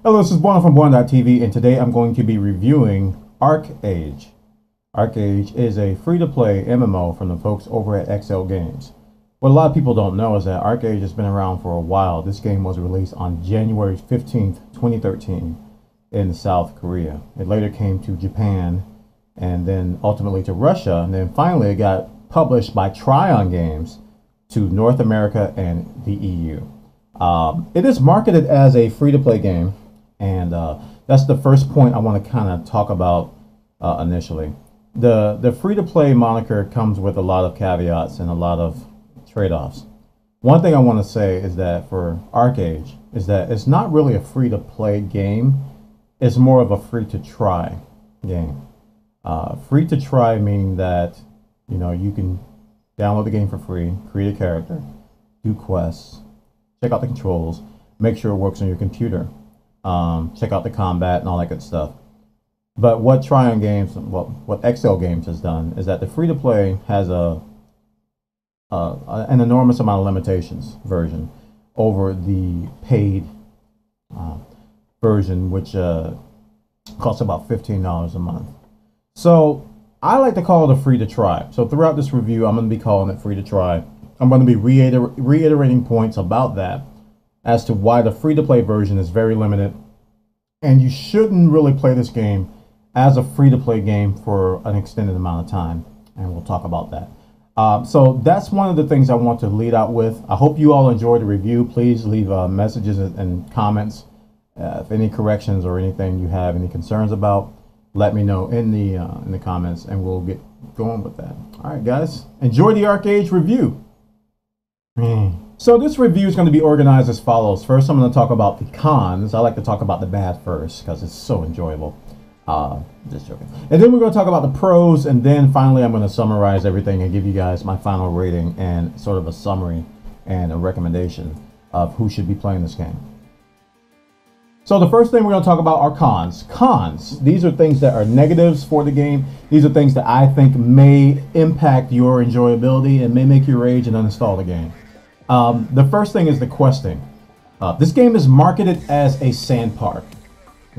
Hello, this is Bwana from Bwana.tv, and today I'm going to be reviewing ArcheAge. ArcheAge is a free-to-play MMO from the folks over at XL Games. What a lot of people don't know is that ArcheAge has been around for a while. This game was released on January 15th, 2013 in South Korea. It later came to Japan and then ultimately to Russia, and then finally it got published by Tryon Games to North America and the EU. It is marketed as a free-to-play game, and that's the first point I want to kind of talk about initially. The free-to-play moniker comes with a lot of caveats and a lot of trade-offs. One thing I want to say is that for ArcheAge is that it's not really a free-to-play game. It's more of a free-to-try game. Free-to-try meaning that you can download the game for free, create a character, do quests, check out the controls, make sure it works on your computer, check out the combat and all that good stuff. But what Tryon Games, what XL Games has done is that the free-to-play has an enormous amount of limitations version over the paid version, which costs about $15 a month. So I like to call it a free-to-try. So throughout this review, I'm going to be calling it free-to-try. I'm going to be reiterating points about that as to why the free-to-play version is very limited, and you shouldn't really play this game as a free-to-play game for an extended amount of time, and we'll talk about that. So that's one of the things I want to lead out with. I hope you all enjoyed the review. Please leave messages and comments. If any corrections or anything you have any concerns about, let me know in the comments, and we'll get going with that. All right, guys, enjoy the ArcheAge review. So this review is going to be organized as follows. First, I'm going to talk about the cons. I like to talk about the bad first because it's so enjoyable. Just joking. And then we're going to talk about the pros, and then finally I'm going to summarize everything and give you guys my final rating and sort of a summary and a recommendation of who should be playing this game. So the first thing we're going to talk about are cons. Cons, these are things that are negatives for the game. These are things that I think may impact your enjoyability and may make you rage and uninstall the game. The first thing is the questing. This game is marketed as a sand park.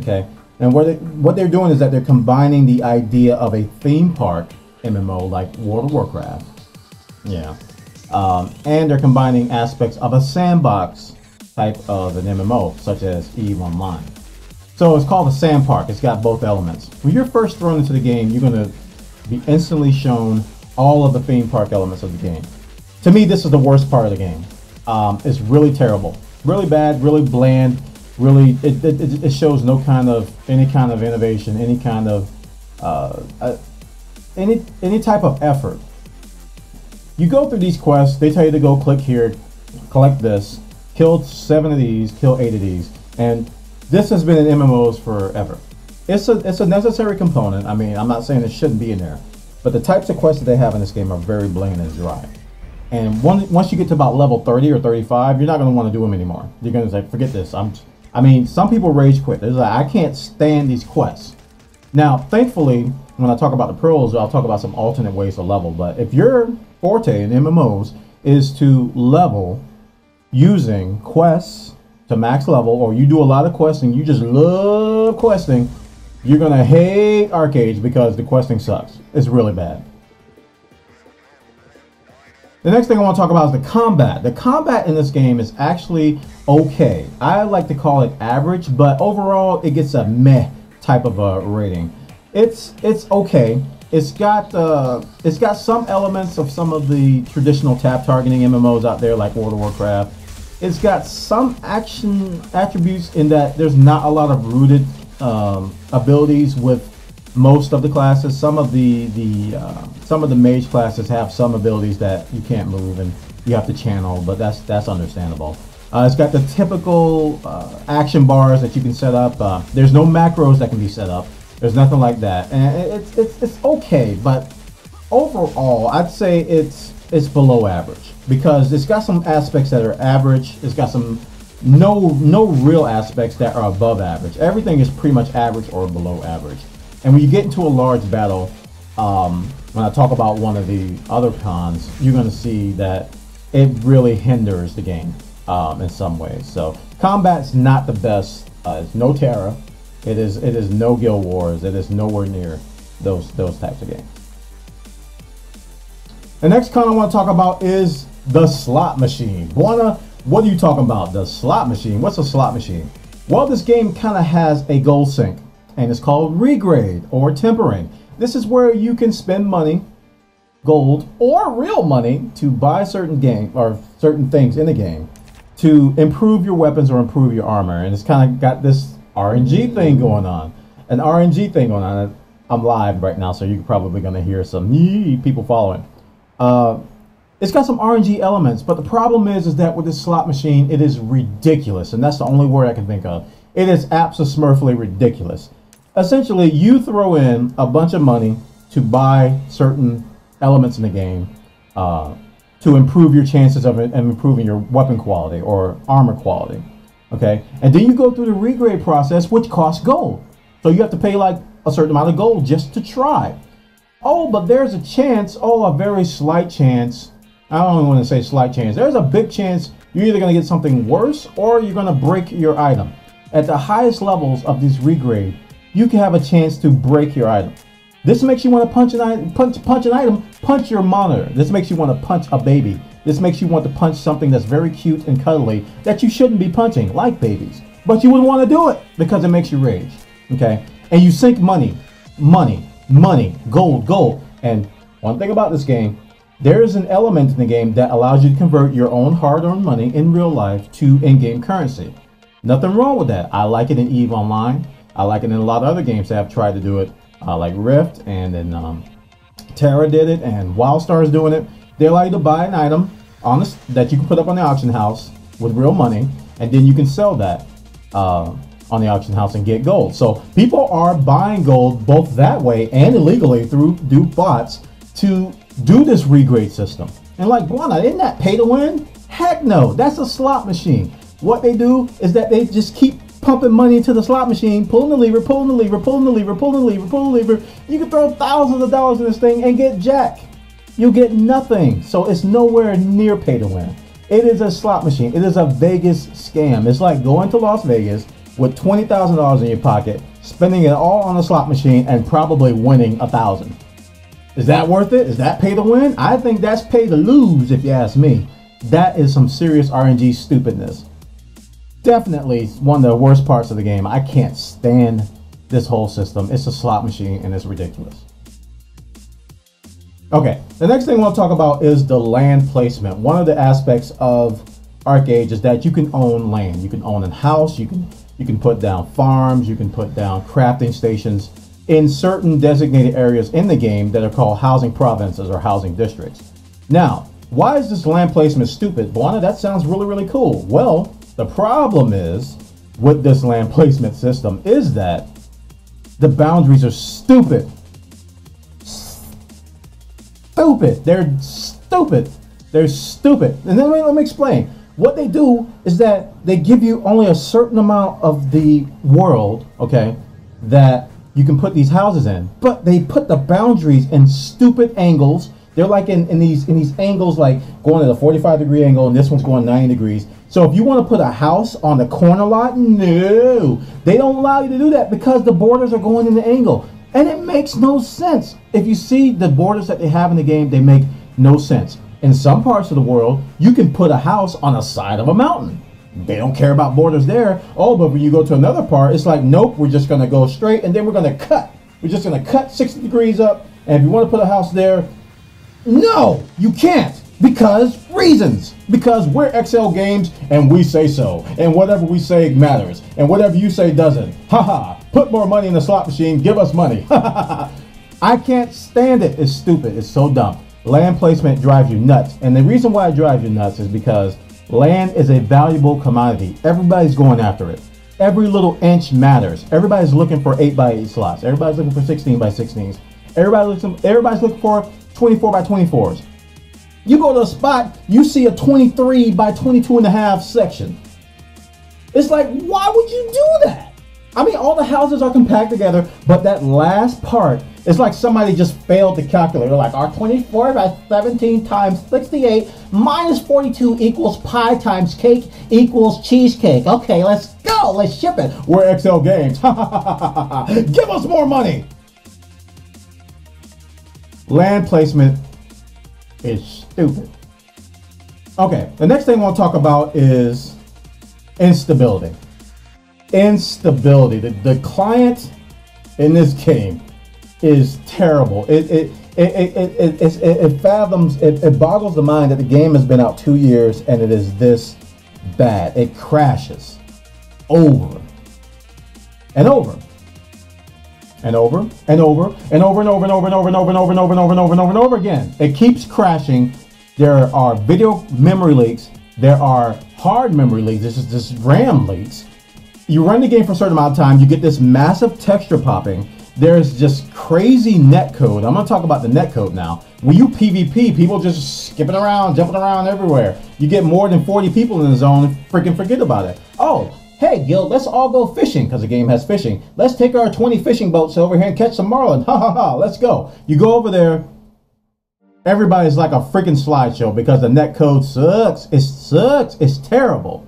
Okay, and what they're doing is that they're combining the idea of a theme park MMO like World of Warcraft. Yeah, and they're combining aspects of a sandbox type of an MMO, such as EVE Online. So it's called a sand park. It's got both elements. When you're first thrown into the game, you're going to be instantly shown all of the theme park elements of the game. To me, this is the worst part of the game. It's really terrible, really bad, really bland. Really, it shows no any kind of innovation, any kind of any type of effort. You go through these quests. They tell you to go click here, collect this, kill 7 of these, kill 8 of these, and this has been in MMOs forever. It's a necessary component. I mean, I'm not saying it shouldn't be in there, but the types of quests that they have in this game are very bland and dry. And once you get to about level 30 or 35, you're not going to want to do them anymore. You're going to say, forget this. I mean, some people rage quit. They're like, I can't stand these quests. Now, thankfully, when I talk about the pros, I'll talk about some alternate ways to level. But if your forte in MMOs is to level using quests to max level, or you do a lot of questing, you just love questing, you're going to hate ArcheAge because the questing sucks. It's really bad. The next thing I want to talk about is the combat. The combat in this game is actually okay. I like to call it average, but overall it gets a meh type of a rating. It's okay. It's got some elements of some of the traditional tap targeting MMOs out there like World of Warcraft. It's got some action attributes in that there's not a lot of rooted abilities with most of the classes. Some of the mage classes have some abilities that you can't move and you have to channel, but that's understandable. It's got the typical action bars that you can set up. There's no macros that can be set up. There's nothing like that, and it's okay. But overall, I'd say it's below average because it's got some aspects that are average. It's got some no real aspects that are above average. Everything is pretty much average or below average. And when you get into a large battle, when I talk about one of the other cons, you're going to see that it really hinders the game in some ways. So combat's not the best It's no Terra. It is no Guild Wars. It is nowhere near those types of games. The next con I want to talk about is the slot machine. Bwana, what are you talking about? The slot machine? What's a slot machine? Well, this game kind of has a goal sink, and it's called regrade or tempering. This is where you can spend money, gold or real money, to buy certain things in the game to improve your weapons or improve your armor. And it's kind of got this RNG thing going on. An RNG thing going on. I'm live right now, so you're probably going to hear some people following. It's got some RNG elements, but the problem is that with this slot machine, it is ridiculous, and that's the only word I can think of. It is absolutely ridiculous. Essentially, you throw in a bunch of money to buy certain elements in the game to improve your chances of improving your weapon quality or armor quality. Okay, and then you go through the regrade process, which costs gold. So you have to pay like a certain amount of gold just to try. Oh, but there's a chance, a very slight chance. I don't even want to say slight chance. There's a big chance you're either going to get something worse or you're going to break your item. At the highest levels of this regrade, you can have a chance to break your item. This makes you want to punch an item, punch your monitor. This makes you want to punch a baby. This makes you want to punch something that's very cute and cuddly that you shouldn't be punching, like babies. But you wouldn't want to do it because it makes you rage. Okay? And you sink money, gold. And one thing about this game, there is an element in the game that allows you to convert your own hard-earned money in real life to in-game currency. Nothing wrong with that. I like it in EVE Online. I like it in a lot of other games that have tried to do it, like Rift, and then Terra did it, and WildStar is doing it. They allow you to buy an item that you can put up on the auction house with real money, and then you can sell that on the auction house and get gold. So people are buying gold both that way and illegally through bots to do this regrade system. And like, Bwana, isn't that pay to win? Heck no, that's a slot machine. What they do is that they just keep pumping money into the slot machine, pulling the lever, pulling the lever, pulling the lever, pulling the lever, pulling the lever. You can throw thousands of dollars in this thing and get jack. You'll get nothing. So it's nowhere near pay to win. It is a slot machine. It is a Vegas scam. It's like going to Las Vegas with $20,000 in your pocket, spending it all on a slot machine, and probably winning 1,000. Is that worth it? Is that pay to win? I think that's pay to lose, if you ask me. That is some serious RNG stupidness. Definitely one of the worst parts of the game. I can't stand this whole system. It's a slot machine and it's ridiculous. Okay, the next thing I want to talk about is the land placement. One of the aspects of ArcheAge is that you can own land. You can own a house. You can put down farms. You can put down crafting stations in certain designated areas in the game that are called housing provinces or housing districts. Now, why is this land placement stupid? Bwana, that sounds really, really cool. Well, the problem is with this land placement system is that the boundaries are stupid. They're stupid. They're stupid. And then let me explain. What they do is that they give you only a certain amount of the world, okay, that you can put these houses in. But they put the boundaries in stupid angles. They're like in these angles, like going at a 45-degree angle, and this one's going 90 degrees. So if you want to put a house on the corner lot, no, they don't allow you to do that because the borders are going in the angle. And it makes no sense. If you see the borders that they have in the game, they make no sense. In some parts of the world, you can put a house on the side of a mountain. They don't care about borders there. Oh, but when you go to another part, it's like, nope, we're just going to go straight, and then we're going to cut. We're just going to cut 60 degrees up, and if you want to put a house there, no, you can't. Because reasons. Because we're XL Games and we say so. And whatever we say matters. And whatever you say doesn't. Haha. Put more money in the slot machine. Give us money. I can't stand it. It's stupid. It's so dumb. Land placement drives you nuts. And the reason why it drives you nuts is because land is a valuable commodity. Everybody's going after it. Every little inch matters. Everybody's looking for 8x8 slots. Everybody's looking for 16x16s. Everybody's looking for 24x24s. You go to a spot, you see a 23x22.5 section. It's like, why would you do that? I mean, all the houses are compact together, but that last part, it's like somebody just failed to calculate. They're like, our 24x17 times 68 minus 42 equals pie times cake equals cheesecake. Okay, let's go. Oh, let's ship it. We're XL Games. Give us more money. Land placement is stupid. Okay, the next thing I want to talk about is instability. Instability. The client in this game is terrible. It boggles the mind that the game has been out 2 years and it is this bad. It crashes over and over and over and over and over and over and over and over and over and over and over and over and over and over and over again. It keeps crashing. There are video memory leaks. There are hard memory leaks. This is just RAM leaks. You run the game for a certain amount of time, you get this massive texture popping. There's just crazy netcode. I'm gonna talk about the netcode now. When you PvP, people just skipping around, jumping around everywhere. You get more than 40 people in the zone, freaking forget about it. Oh, hey guild, let's all go fishing, because the game has fishing. Let's take our 20 fishing boats over here and catch some marlin. Ha ha ha, let's go. You go over there, everybody's like a freaking slideshow because the netcode sucks. It sucks, it's terrible.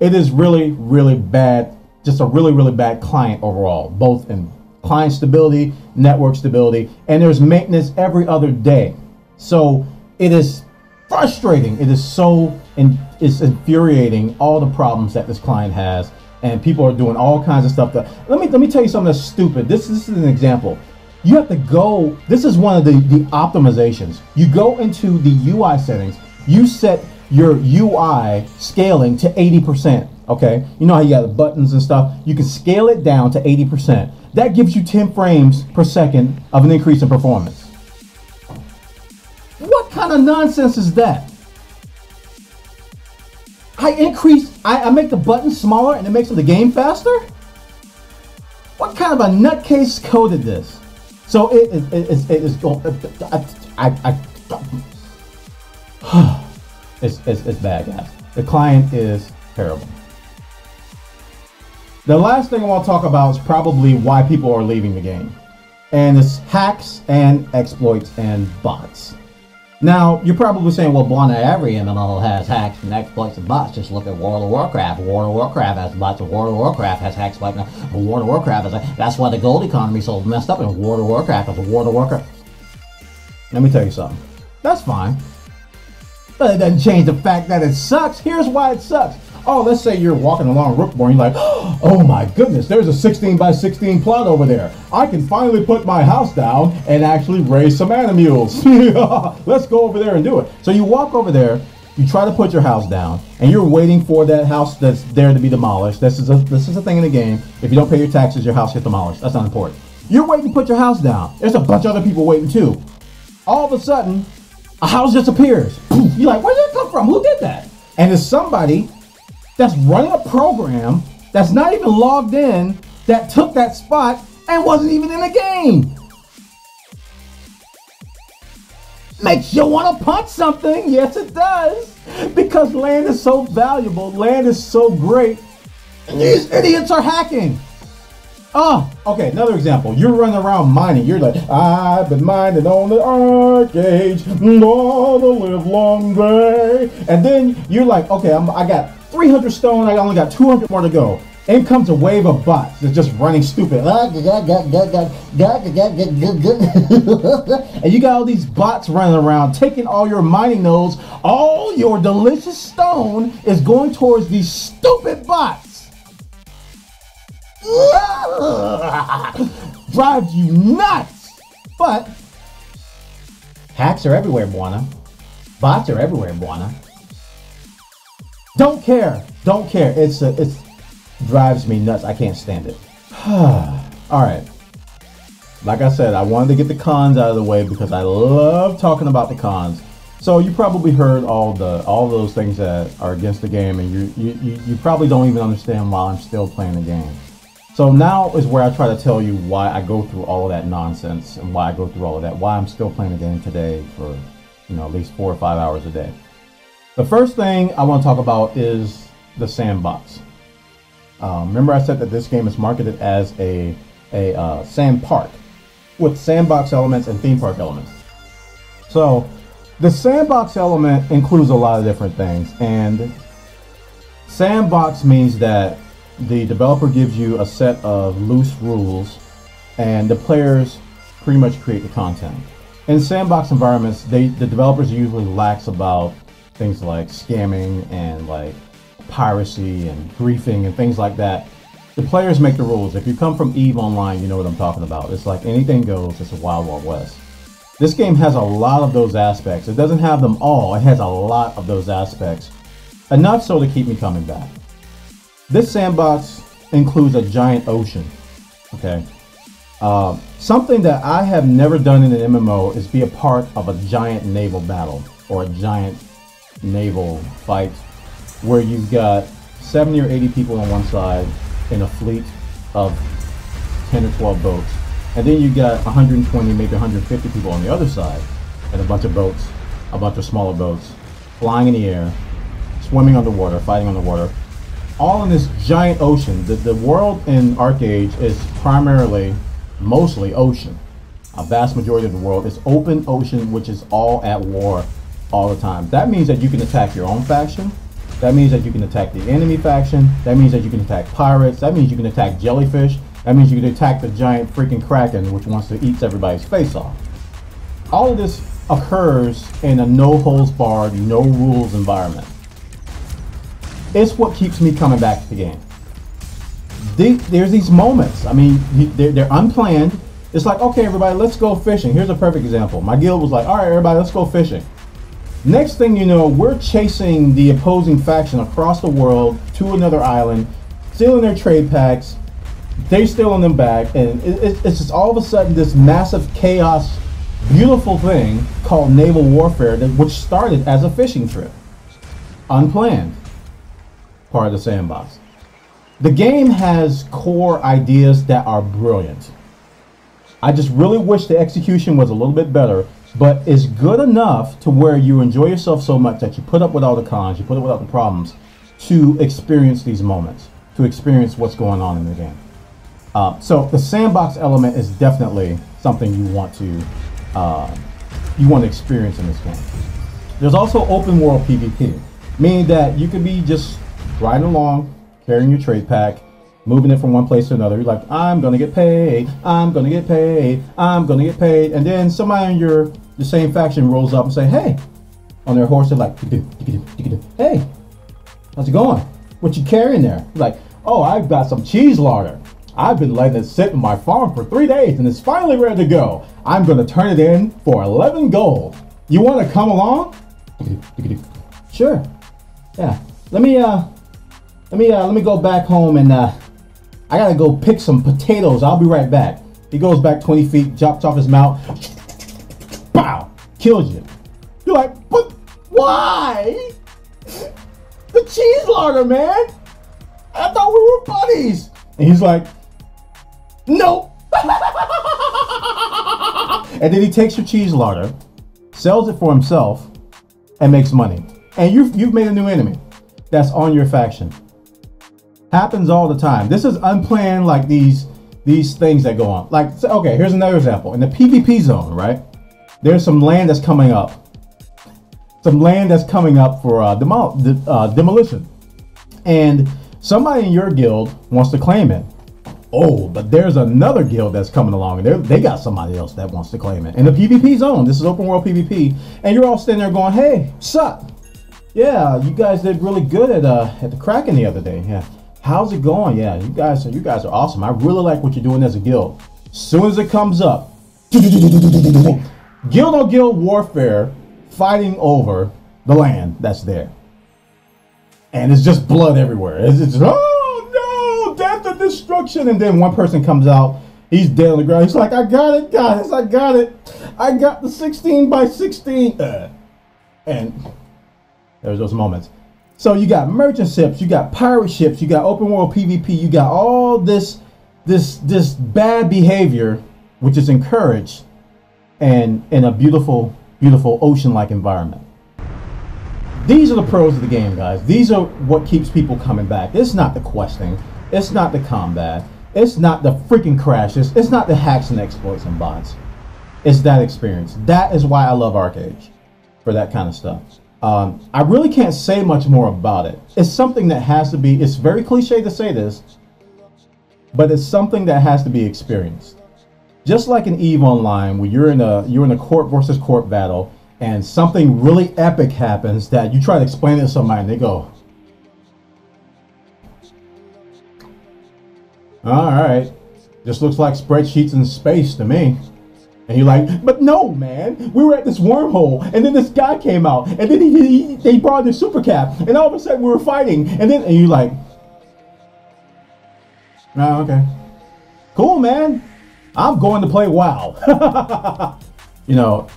It is really, really bad. Just a really, really bad client overall, both in client stability, network stability, and there's maintenance every other day. So it is frustrating. It is so, it's infuriating, all the problems that this client has, and people are doing all kinds of stuff. That let me tell you something that's stupid. This is an example. You have to go, this is one of the optimizations. You go into the UI settings, you set your UI scaling to 80%. Okay, you know how you got the buttons and stuff. You can scale it down to 80%. That gives you 10 frames per second of an increase in performance. What kind of nonsense is that? I make the buttons smaller and it makes the game faster? What kind of a nutcase coded this? So it's bad, guys. The client is terrible. The last thing I want to talk about is probably why people are leaving the game. And it's hacks and exploits and bots. Now, you're probably saying, well, Bwana, every MMO has hacks and exploits and bots. Just look at World of Warcraft. World of Warcraft has bots. World of Warcraft has hacks. World of Warcraft is that's why the gold economy is so messed up in World of Warcraft. Because World of Warcraft. Let me tell you something. That's fine. But it doesn't change the fact that it sucks. Here's why it sucks. Oh, let's say you're walking along Rookborn, you're like, oh my goodness, there's a 16 by 16 plot over there. I can finally put my house down and actually raise some animals. Let's go over there and do it. So you walk over there, you try to put your house down, and you're waiting for that house that's there to be demolished. This is a thing in the game. If you don't pay your taxes, your house gets demolished. That's not important. You're waiting to put your house down. There's a bunch of other people waiting too. All of a sudden, a house disappears. You're like, where did that come from? Who did that? And it's somebody that's running a program that's not even logged in that took that spot and wasn't even in the game. Makes you want to punch something. Yes, it does. Because land is so valuable. Land is so great. And these idiots are hacking. Oh, okay, another example. You're running around mining. You're like, I've been mining on the ArcheAge all the live long day. And then you're like, okay, I got 300 stone. I only got 200 more to go. In comes a wave of bots that's just running stupid. And you got all these bots running around, taking all your mining nodes. All your delicious stone is going towards these stupid bots. Drives you nuts. But hacks are everywhere, Bwana. Bots are everywhere, Bwana. Don't care. Don't care. It's drives me nuts. I can't stand it. All right. Like I said, I wanted to get the cons out of the way because I love talking about the cons. So you probably heard all those things that are against the game, and you probably don't even understand why I'm still playing the game. So now is where I try to tell you why I go through all of that nonsense and why I go through all of that, why I'm still playing the game today for, at least 4 or 5 hours a day. The first thing I want to talk about is the Sandbox. Remember I said that this game is marketed as a sand park with sandbox elements and theme park elements. So the sandbox element includes a lot of different things, and sandbox means that the developer gives you a set of loose rules, and the players pretty much create the content. In sandbox environments, the developers are usually lax about things like scamming and like piracy and griefing and things like that. The players make the rules. If you come from EVE Online, you know what I'm talking about. It's like anything goes. It's a wild, wild west. This game has a lot of those aspects. It doesn't have them all. It has a lot of those aspects. Enough so to keep me coming back. This sandbox includes a giant ocean. Okay. Something that I have never done in an MMO is be a part of a giant naval battle or a giant naval fight where you've got 70 or 80 people on one side in a fleet of 10 or 12 boats, and then you got 120, maybe 150 people on the other side, and a bunch of boats, a bunch of smaller boats, flying in the air, swimming underwater, fighting underwater, all in this giant ocean. The world in ArcheAge is primarily, mostly ocean. A vast majority of the world is open ocean, which is all at war all the time. That means that you can attack your own faction. That means that you can attack the enemy faction. That means that you can attack pirates. That means you can attack jellyfish. That means you can attack the giant freaking kraken, which wants to eat everybody's face off. All of this occurs in a no-holds-barred, no-rules environment. It's what keeps me coming back to the game. There's these moments. I mean, they're unplanned. It's like, okay, everybody, let's go fishing. Here's a perfect example. My guild was like, all right, everybody, let's go fishing. Next thing you know, we're chasing the opposing faction across the world to another island, stealing their trade packs. They're stealing them back, and it's just all of a sudden this massive chaos, beautiful thing called naval warfare, which started as a fishing trip, unplanned, part of the sandbox. The game has core ideas that are brilliant. I just really wish the execution was a little bit better, but it's good enough to where you enjoy yourself so much that you put up with all the cons, you put up with all the problems to experience these moments, to experience what's going on in the game. So the sandbox element is definitely something you want to experience in this game. There's also open world PvP, meaning that you could be just riding along, carrying your trade pack, moving it from one place to another. You're like, I'm gonna get paid, I'm gonna get paid, I'm gonna get paid, and then somebody in the same faction rolls up and say, hey, on their horse. They're like, hey, how's it going? What you carrying there? You're like, oh, I've got some cheese larder. I've been letting it sit in my farm for 3 days and it's finally ready to go. I'm gonna turn it in for 11 gold. You wanna come along? Sure. Yeah. Let me go back home and I gotta go pick some potatoes. I'll be right back. He goes back 20 feet, chops off his mouth, pow, kills you. You're like, but why? The cheese larder, man. I thought we were buddies. And he's like, nope. And then he takes your cheese larder, sells it for himself, and makes money. And you've made a new enemy that's on your faction. Happens all the time. This is unplanned, like these things that go on. Like, okay, here's another example. In the PvP zone, right? There's some land that's coming up. Some land that's coming up for demolition. And somebody in your guild wants to claim it. Oh, but there's another guild that's coming along, and they got somebody else that wants to claim it. In the PvP zone, this is open world PvP, and you're all standing there going, hey, sup? Yeah, you guys did really good at the Kraken the other day. Yeah. How's it going? Yeah, you guys are awesome. I really like what you're doing as a guild. As soon as it comes up, guild on guild warfare, fighting over the land that's there. And it's just blood everywhere. It's just, oh no, death and destruction. And then one person comes out, he's dead on the ground. He's like, I got it, guys, I got it. I got the 16 by 16. And there's those moments. So you got merchant ships, you got pirate ships, you got open world PvP, you got all this bad behavior, which is encouraged, and in a beautiful, beautiful ocean-like environment. These are the pros of the game, guys. These are what keeps people coming back. It's not the questing, it's not the combat, it's not the freaking crashes, it's not the hacks and exploits and bots. It's that experience. That is why I love ArcheAge, for that kind of stuff. I really can't say much more about it. It's something that has to be, it's very cliche to say this, but it's something that has to be experienced. Just like in EVE Online, where you're in a court versus court battle, and something really epic happens that you try to explain it to somebody and they go, all right, this looks like spreadsheets in space to me. And you're like, but no, man, we were at this wormhole, and then this guy came out, and then they brought their super cap, and all of a sudden we were fighting, and you're like, oh, okay, cool, man, I'm going to play WoW. You know,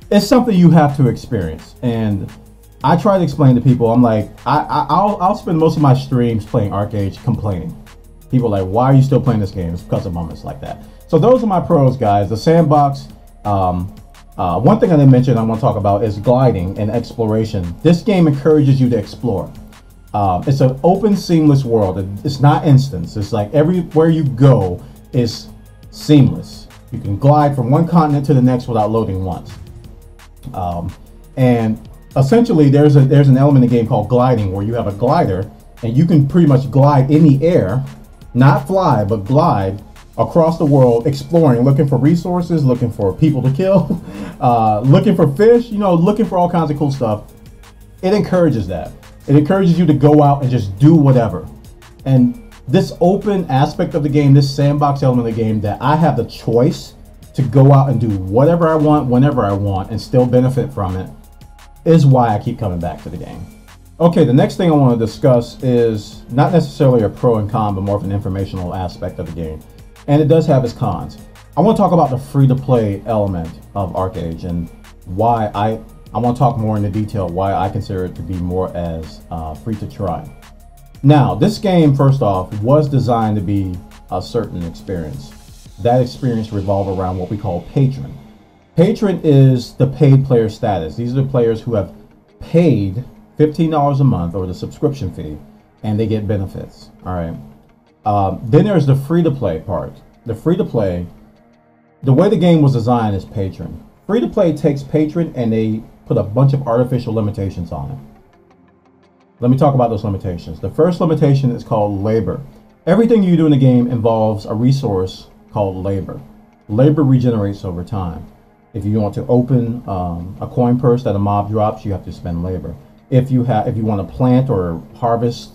it's something you have to experience, and I try to explain to people. I'm like, I'll spend most of my streams playing ArcheAge complaining. People are like, why are you still playing this game? It's because of moments like that. So those are my pros, guys. The Sandbox. One thing I didn't mention I want to talk about is gliding and exploration. This game encourages you to explore. It's an open, seamless world. It's not instance. It's like everywhere you go is seamless. You can glide from one continent to the next without loading once. And essentially, there's an element in the game called gliding, where you have a glider and you can pretty much glide in the air, not fly, but glide across the world, exploring, looking for resources, looking for people to kill, looking for fish, you know, looking for all kinds of cool stuff. It encourages that. It encourages you to go out and just do whatever. And this open aspect of the game, this sandbox element of the game, that I have the choice to go out and do whatever I want, whenever I want, and still benefit from it, is why I keep coming back to the game. Okay, the next thing I want to discuss is not necessarily a pro and con, but more of an informational aspect of the game. And it does have its cons. I want to talk about the free-to-play element of ArcheAge and why I want to talk more into detail why I consider it to be more as free to try. Now, this game, first off, was designed to be a certain experience. That experience revolves around what we call patron. Patron is the paid player status. These are the players who have paid $15 a month, or the subscription fee, and they get benefits. All right. Then there's the free-to-play part. The free-to-play, the way the game was designed is patron. Free-to-play takes patron and they put a bunch of artificial limitations on it. Let me talk about those limitations. The first limitation is called labor. Everything you do in the game involves a resource called labor. Labor regenerates over time. If you want to open a coin purse that a mob drops, you have to spend labor. If you want to plant or harvest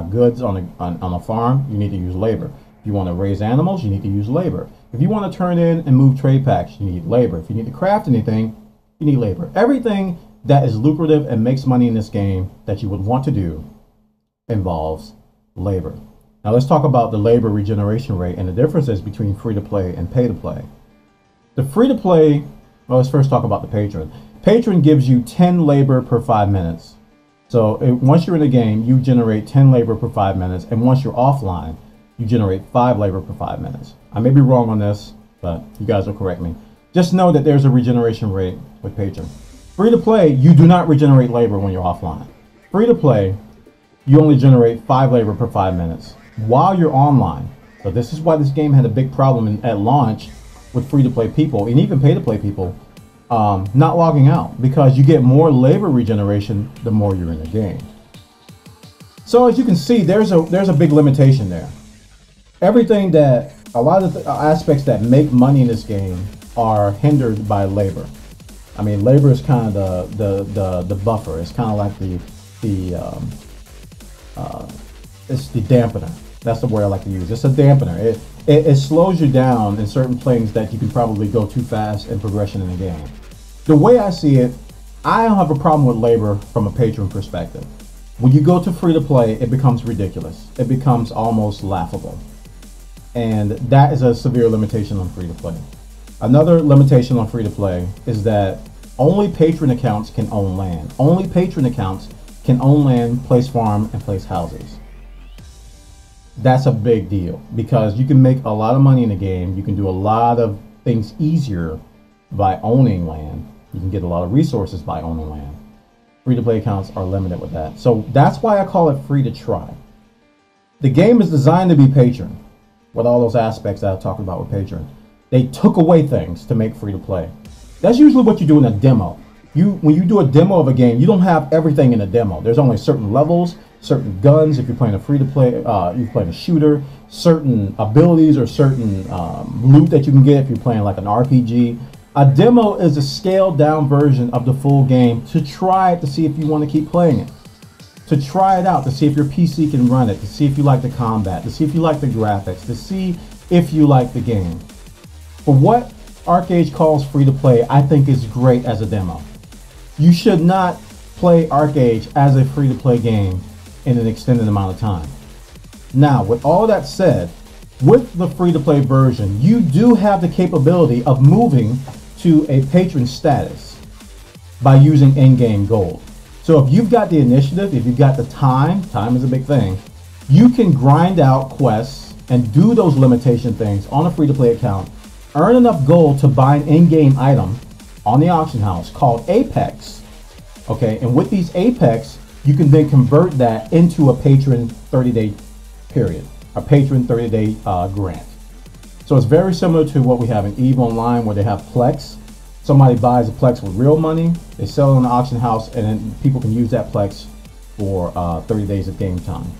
goods on a farm, you need to use labor. If you want to raise animals, you need to use labor. If you want to turn in and move trade packs, you need labor. If you need to craft anything, you need labor. Everything that is lucrative and makes money in this game that you would want to do involves labor. Now let's talk about the labor regeneration rate and the differences between free-to-play and pay-to-play. The free-to-play, well, let's first talk about the patron. Patron gives you 10 labor per 5 minutes. So once you're in the game, you generate 10 labor per 5 minutes, and once you're offline, you generate 5 labor per 5 minutes. I may be wrong on this, but you guys will correct me. Just know that there's a regeneration rate with Patron. Free to play, you do not regenerate labor when you're offline. Free to play, you only generate 5 labor per 5 minutes while you're online. So this is why this game had a big problem at launch with free to play people, and even pay to play people, not logging out, because you get more labor regeneration the more you're in the game. So as you can see, there's a big limitation there. Everything that, a lot of the aspects that make money in this game are hindered by labor. I mean, labor is kind of the buffer. It's kind of like it's the dampener. That's the word I like to use. It's a dampener. It slows you down in certain things that you can probably go too fast in progression in the game. The way I see it, I don't have a problem with labor from a patron perspective. When you go to free to play, it becomes ridiculous. It becomes almost laughable. And that is a severe limitation on free to play. Another limitation on free to play is that only patron accounts can own land. Only patron accounts can own land, place farm, and place houses. That's a big deal because you can make a lot of money in the game. You can do a lot of things easier by owning land. You can get a lot of resources by owning land. Free to play accounts are limited with that. So that's why I call it free to try. The game is designed to be patron with all those aspects that I talked about with patron. They took away things to make free to play. That's usually what you do in a demo. when you do a demo of a game, you don't have everything in a demo. There's only certain levels, certain guns. If you're playing a free-to-play, you're playing a shooter, certain abilities or certain loot that you can get if you're playing like an RPG. A demo is a scaled-down version of the full game to try it, to see if you want to keep playing it, to try it out, to see if your PC can run it, to see if you like the combat, to see if you like the graphics, to see if you like the game. For what ArcheAge calls free-to-play, I think is great as a demo. You should not play ArcheAge as a free-to-play game in an extended amount of time. Now, with all that said, with the free-to-play version, you do have the capability of moving to a patron status by using in-game gold. So if you've got the initiative, if you've got the time is a big thing, you can grind out quests and do those limitation things on a free-to-play account, earn enough gold to buy an in-game item on the auction house called Apex. Okay, and with these Apex, you can then convert that into a patron 30-day period, a patron 30-day grant. So it's very similar to what we have in EVE Online, where they have Plex. Somebody buys a Plex with real money, they sell it on the auction house, and then people can use that Plex for 30 days of game time.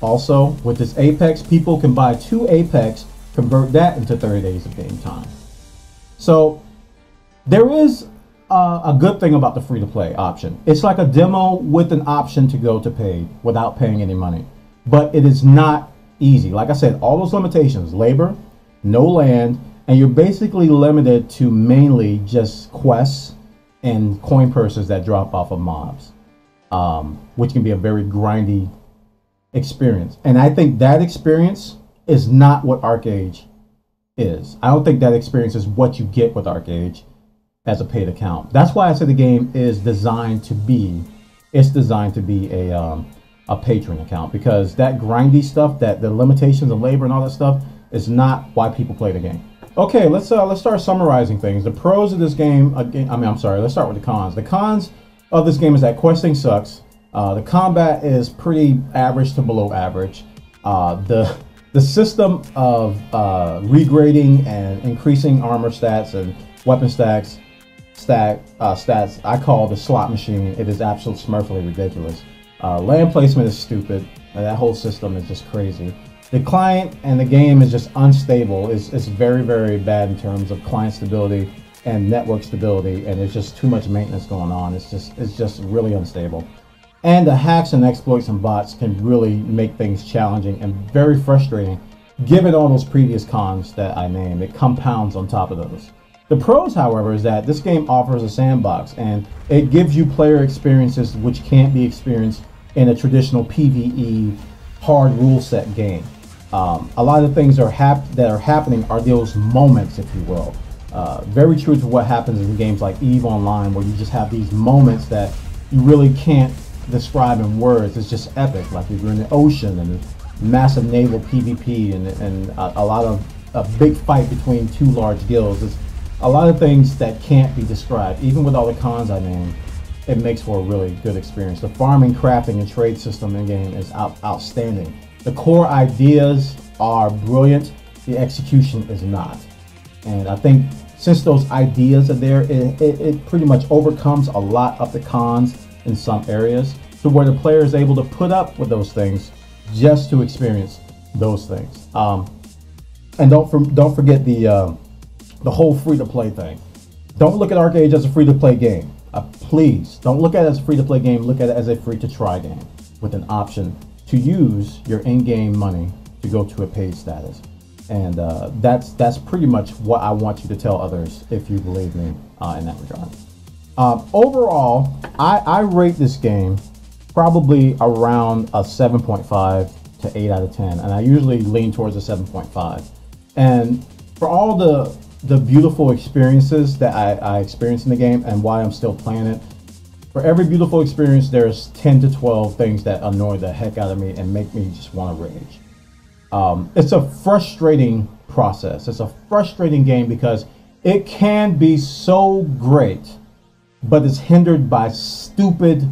Also, with this Apex, people can buy 2 Apex, convert that into 30 days of game time. So there is a good thing about the free-to-play option. It's like a demo with an option to go to paid without paying any money. But it is not easy. Like I said, all those limitations: labor, no land, and you're basically limited to mainly just quests and coin purses that drop off of mobs, which can be a very grindy experience. And I think that experience is not what ArcheAge is. I don't think that experience is what you get with ArcheAge as a paid account. That's why I say the game is designed to be, a patron account, because that grindy stuff, that the limitations of labor and all that stuff, is not why people play the game. Okay, let's start summarizing things. The pros of this game, let's start with the cons. The cons of this game is that questing sucks. The combat is pretty average to below average. The system of regrading and increasing armor stats and weapon stats, I call the slot machine. It is absolutely smurfily ridiculous. Land placement is stupid, and that whole system is just crazy. The client and the game is just unstable. It's very, very bad in terms of client stability and network stability, and there's just too much maintenance going on. It's just really unstable. And the hacks and exploits and bots can really make things challenging and very frustrating. Given all those previous cons that I named, it compounds on top of those. The pros, however, is that this game offers a sandbox, and it gives you player experiences which can't be experienced in a traditional PvE hard rule set game. A lot of the things that are happening are those moments, if you will. Very true to what happens in games like EVE Online, where you just have these moments that you really can't describe in words. It's just epic. Like if you're in the ocean and a massive naval PvP and a lot of a big fight between 2 large guilds. It's a lot of things that can't be described. Even with all the cons I named, it makes for a really good experience. The farming, crafting, and trade system in game is outstanding. The core ideas are brilliant. The execution is not. And I think since those ideas are there, it pretty much overcomes a lot of the cons in some areas, to where the player is able to put up with those things just to experience those things. And don't forget the whole free-to-play thing. Don't look at ArcheAge as a free-to-play game. Please don't look at it as a free-to-play game. Look at it as a free-to-try game with an option to use your in-game money to go to a paid status. And that's pretty much what I want you to tell others, if you believe me in that regard. Overall, I rate this game probably around a 7.5 to 8 out of 10, and I usually lean towards a 7.5. And for all the beautiful experiences that I experienced in the game and why I'm still playing it, for every beautiful experience, there's 10 to 12 things that annoy the heck out of me and make me just want to rage. It's a frustrating process. It's a frustrating game because it can be so great, but it's hindered by stupid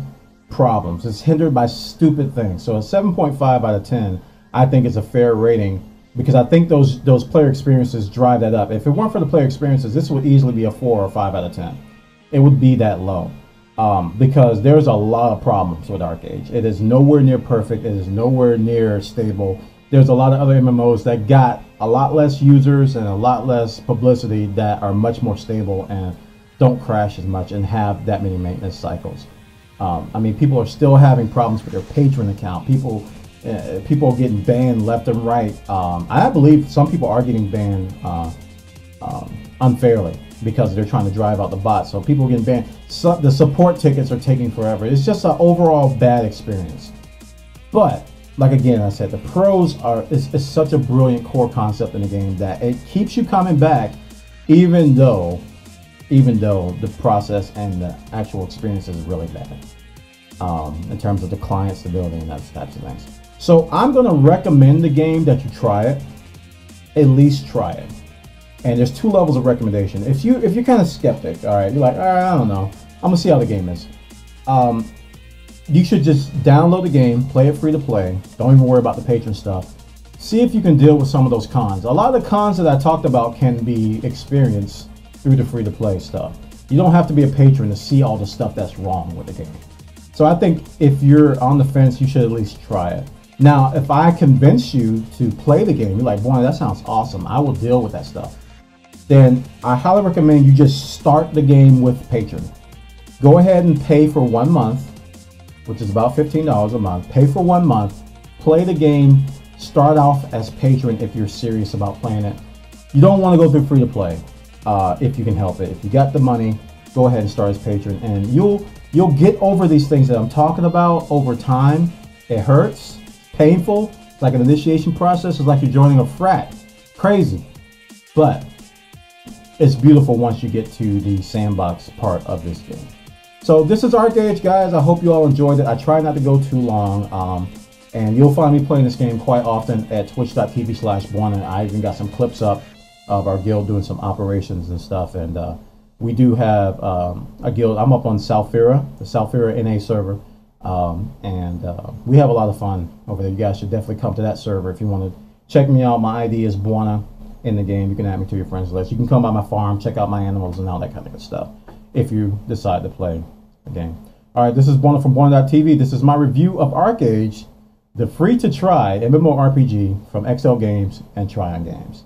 problems. It's hindered by stupid things. So a 7.5 out of 10, I think, is a fair rating, because I think those player experiences drive that up. If it weren't for the player experiences, this would easily be a 4 or 5 out of 10. it would be that low. Because there's a lot of problems with ArcheAge. It is nowhere near perfect. It is nowhere near stable. There's a lot of other MMOs that got a lot less users and a lot less publicity that are much more stable and don't crash as much and have that many maintenance cycles. I mean, people are still having problems with their patron account. People are getting banned left and right. I believe some people are getting banned unfairly because they're trying to drive out the bots. So people are getting banned. So the support tickets are taking forever. It's just an overall bad experience. But like again, I said, the pros are it's such a brilliant core concept in the game that it keeps you coming back, even though the process and the actual experience is really bad in terms of the client stability and those types of things. So I'm going to recommend the game that you try it, at least try it. And there's two levels of recommendation. If you're kind of skeptic, all right, you're like, all right, I don't know, I'm gonna see how the game is. You should just download the game, play it free to play. Don't even worry about the patron stuff. See if you can deal with some of those cons. A lot of the cons that I talked about can be experienced through the free to play stuff. You don't have to be a patron to see all the stuff that's wrong with the game. So I think if you're on the fence, you should at least try it. Now, if I convince you to play the game, you're like, boy, that sounds awesome, I will deal with that stuff, then I highly recommend you just start the game with patron. Go ahead and pay for 1 month, which is about $15 a month. Pay for 1 month, play the game, start off as patron if you're serious about playing it. You don't want to go through free to play if you can help it. If you got the money, go ahead and start as patron, and you'll get over these things that I'm talking about over time. It hurts, painful, it's like an initiation process. It's like you're joining a frat. Crazy, but it's beautiful once you get to the sandbox part of this game. So this is ArcheAge, guys. I hope you all enjoyed it. I try not to go too long, and you'll find me playing this game quite often at twitch.tv/Bwana. I even got some clips up of our guild doing some operations and stuff, and we do have a guild. I'm up on Salfira, the Salfira NA server, and we have a lot of fun over there. You guys should definitely come to that server if you want to check me out. My ID is Bwana in the game. You can add me to your friends list. You can come by my farm, check out my animals and all that kind of good stuff if you decide to play the game. All right, this is Bwana from Bwana.tv. This is my review of ArcheAge, the free-to-try MMORPG from XL Games and Tryon Games.